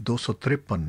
253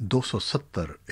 270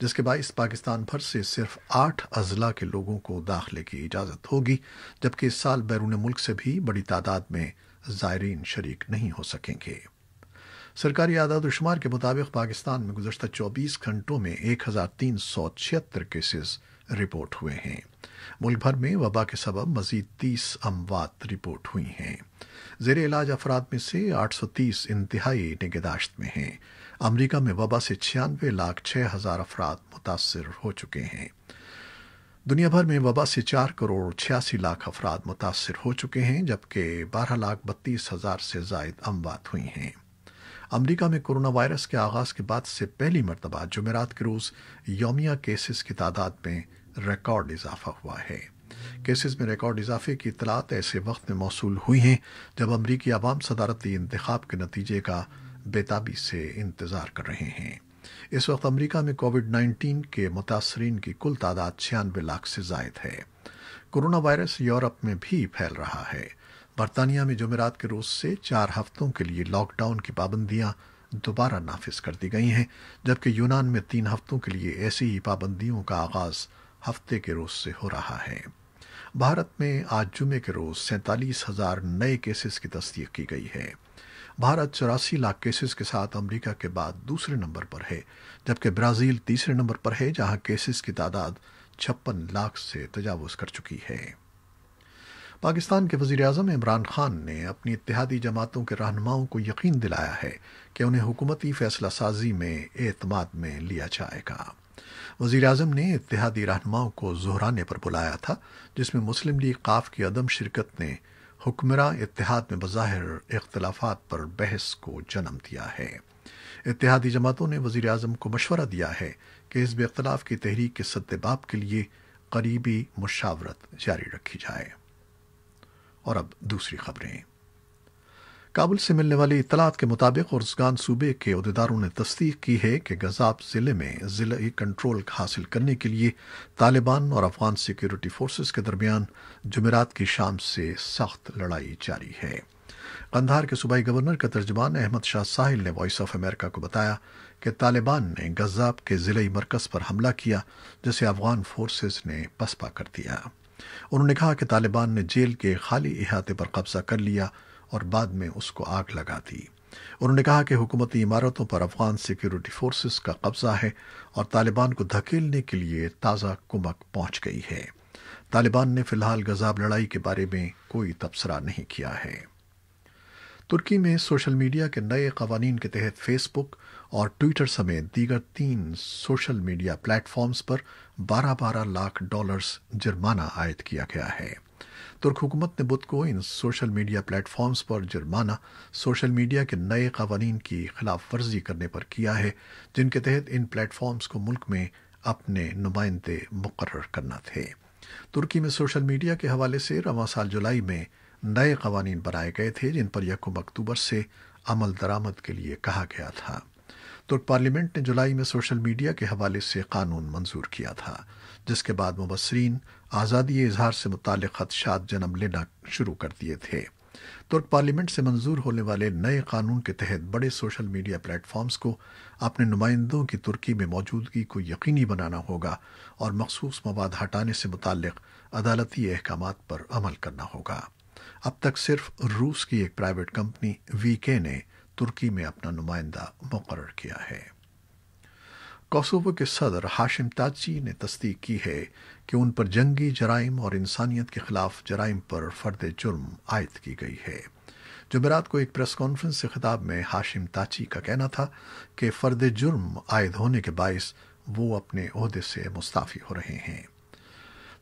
جس کے باعث پاکستان بھر سے صرف 8 اضلاع کے لوگوں کو داخلے کی اجازت ہوگی، جبکہ اس سال بیرون ملک سے بھی بڑی تعداد میں زائرین شریک نہیں ہو سکیں گے۔ سرکاری اعداد و شمار کے مطابق پاکستان میں گزشتہ 24 گھنٹوں میں 1376 کیسز رپورٹ ہوئے ہیں۔ ملک بھر میں وبا کے سبب مزید 30 اموات رپورٹ ہوئی ہیں۔ زیر علاج افراد میں سے 830 انتہائی نگہداشت میں ہیں۔ امریکہ میں وبا سے 96,06,000 افراد متاثر ہو چکے ہیں۔ دنیا بھر میں وبا سے 4,86,00,000 افراد متاثر ہو چکے ہیں، جبکہ 12,32,000 سے زائد اموات ہوئی ہیں۔ امریکہ میں کورونا وائرس کے آغاز کے بعد سے پہلی مرتبہ جمعرات کے روز یومیہ کیسز کی تعداد میں ریکارڈ اضافہ ہوا ہے۔ کیسز میں ریکارڈ اضافے کی اطلاعات ایسے وقت میں موصول ہوئی ہیں جب امریکی عوام صدارتی انتخاب کے نتیجے کا بے تابی سے انتظار کر رہے ہیں۔ اس وقت امریکہ میں کووڈ-19 کے متاثرین کی کل تعداد 96 لاکھ سے زائد ہے۔ کورونا وائرس یورپ میں بھی پھیل رہا ہے۔ برطانیہ میں جمعرات کے روز سے 4 ہفتوں کے لیے لاک ڈاؤن کی پابندیاں دوبارہ نافذ کر دی گئی ہیں، جبکہ یونان میں 3 ہفتوں کے لیے ایسی ہی پابندیوں کا آغاز ہفتے کے روز سے ہو رہا ہے۔ بھارت میں آج جمعے کے روز 47,000 نئے کیسز کی تصدیق کی گئی ہے۔ بھارت 84 لاکھ کیسز کے ساتھ امریکہ کے بعد دوسرے نمبر پر ہے، جبکہ برازیل تیسرے نمبر پر ہے، جہاں کیسز کی تعداد 56 لاکھ سے تجاوز کر چکی ہے۔ پاکستان کے وزیر اعظم عمران خان نے اپنی اتحادی جماعتوں کے رہنماؤں کو یقین دلایا ہے کہ انہیں حکومتی فیصلہ سازی میں اعتماد میں لیا جائے گا۔ وزیر اعظم نے اتحادی رہنماؤں کو ظہرانے پر بلایا تھا، جس میں مسلم لیگ قاف کی عدم شرکت نے حکمراں اتحاد میں بظاہر اختلافات پر بحث کو جنم دیا ہے۔ اتحادی جماعتوں نے وزیر اعظم کو مشورہ دیا ہے کہ حزب اختلاف کی تحریک کے سدباب کے لیے قریبی مشاورت جاری رکھی جائے۔ اور اب دوسری خبریں۔ کابل سے ملنے والی اطلاعات کے مطابق ارزگان صوبے کے عہدیداروں نے تصدیق کی ہے کہ گزاب ضلع میں ضلعی کنٹرول حاصل کرنے کے لیے طالبان اور افغان سیکیورٹی فورسز کے درمیان جمعرات کی شام سے سخت لڑائی جاری ہے۔ قندھار کے صوبائی گورنر کا ترجمان احمد شاہ ساحل نے وائس آف امریکہ کو بتایا کہ طالبان نے گزاب کے ضلعی مرکز پر حملہ کیا، جسے افغان فورسز نے پسپا کر دیا۔ انہوں نے کہا کہ طالبان نے جیل کے خالی احاطے پر قبضہ کر لیا اور بعد میں اس کو آگ لگا دی۔ انہوں نے کہا کہ حکومتی عمارتوں پر افغان سیکیورٹی فورسز کا قبضہ ہے اور طالبان کو دھکیلنے کے لیے تازہ کمک پہنچ گئی ہے۔ طالبان نے فی الحال گزاب لڑائی کے بارے میں کوئی تبصرہ نہیں کیا ہے۔ ترکی میں سوشل میڈیا کے نئے قوانین کے تحت فیس بک اور ٹویٹر سمیت دیگر 3 سوشل میڈیا پلیٹ فارمز پر 12 لاکھ ڈالرز جرمانہ عائد کیا گیا ہے۔ ترک حکومت نے بدھ کو ان سوشل میڈیا پلیٹ فارمز پر جرمانہ سوشل میڈیا کے نئے قوانین کی خلاف ورزی کرنے پر کیا ہے، جن کے تحت ان پلیٹ فارمز کو ملک میں اپنے نمائندے مقرر کرنا تھے۔ ترکی میں سوشل میڈیا کے حوالے سے رواں سال جولائی میں نئے قوانین بنائے گئے تھے، جن پر 1 اکتوبر سے عمل درآمد کے لیے کہا گیا تھا۔ ترک پارلیمنٹ نے جولائی میں سوشل میڈیا کے حوالے سے قانون منظور کیا تھا، جس کے بعد مبصرین آزادی اظہار سے متعلق خدشات جنم لینا شروع کر دیے تھے۔ ترک پارلیمنٹ سے منظور ہونے والے نئے قانون کے تحت بڑے سوشل میڈیا پلیٹ فارمز کو اپنے نمائندوں کی ترکی میں موجودگی کو یقینی بنانا ہوگا اور مخصوص مواد ہٹانے سے متعلق عدالتی احکامات پر عمل کرنا ہوگا۔ اب تک صرف روس کی ایک پرائیویٹ کمپنی VK نے ترکی میں اپنا نمائندہ مقرر کیا ہے۔ کوسوو کے صدر ہاشم تاچی نے تصدیق کی ہے کہ ان پر جنگی جرائم اور انسانیت کے خلاف جرائم پر فرد جرم عائد کی گئی ہے۔ جمعرات کو ایک پریس کانفرنس سے خطاب میں ہاشم تاچی کا کہنا تھا کہ فرد جرم عائد ہونے کے باعث وہ اپنے عہدے سے مستعفی ہو رہے ہیں۔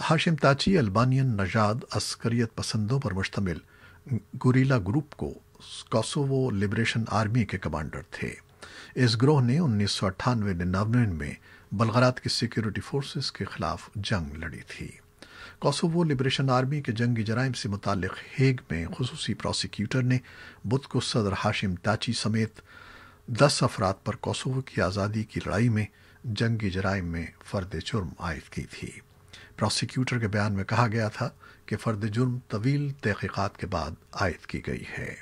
ہاشم تاچی البانین نژاد عسکریت پسندوں پر مشتمل guerrilla group Kosovo liberation army کے کمانڈر تھے۔ اس گروہ نے 1998-99 میں بلغراد کی سیکیورٹی فورسز کے خلاف جنگ لڑی تھی۔ کوسوو لبریشن آرمی کے جنگی جرائم سے متعلق ہیگ میں خصوصی پروسیکیوٹر نے بدھ کو صدر ہاشم تاچی سمیت 10 افراد پر کوسوو کی آزادی کی لڑائی میں جنگی جرائم میں فرد جرم عائد کی تھی۔ پروسیکیوٹر کے بیان میں کہا گیا تھا کہ فرد جرم طویل تحقیقات کے بعد عائد کی گئی ہے۔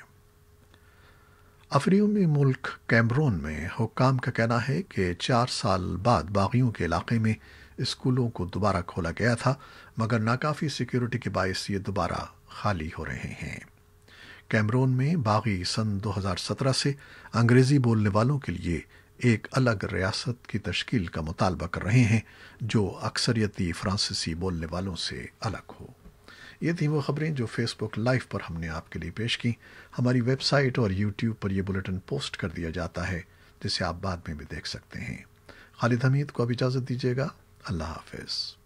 افریقی ملک کیمرون میں حکام کا کہنا ہے کہ 4 سال بعد باغیوں کے علاقے میں اسکولوں کو دوبارہ کھولا گیا تھا، مگر ناکافی سیکیورٹی کے باعث یہ دوبارہ خالی ہو رہے ہیں۔ کیمرون میں باغی سن 2017 سے انگریزی بولنے والوں کے لیے ایک الگ ریاست کی تشکیل کا مطالبہ کر رہے ہیں جو اکثریتی فرانسیسی بولنے والوں سے الگ ہو۔ یہ تھیں وہ خبریں جو فیس بک لائیو پر ہم نے آپ کے لیے پیش کی۔ ہماری ویب سائٹ اور یوٹیوب پر یہ بلیٹن پوسٹ کر دیا جاتا ہے جسے آپ بعد میں بھی دیکھ سکتے ہیں۔ خالد حمید کو اب اجازت دیجیے گا۔ اللہ حافظ۔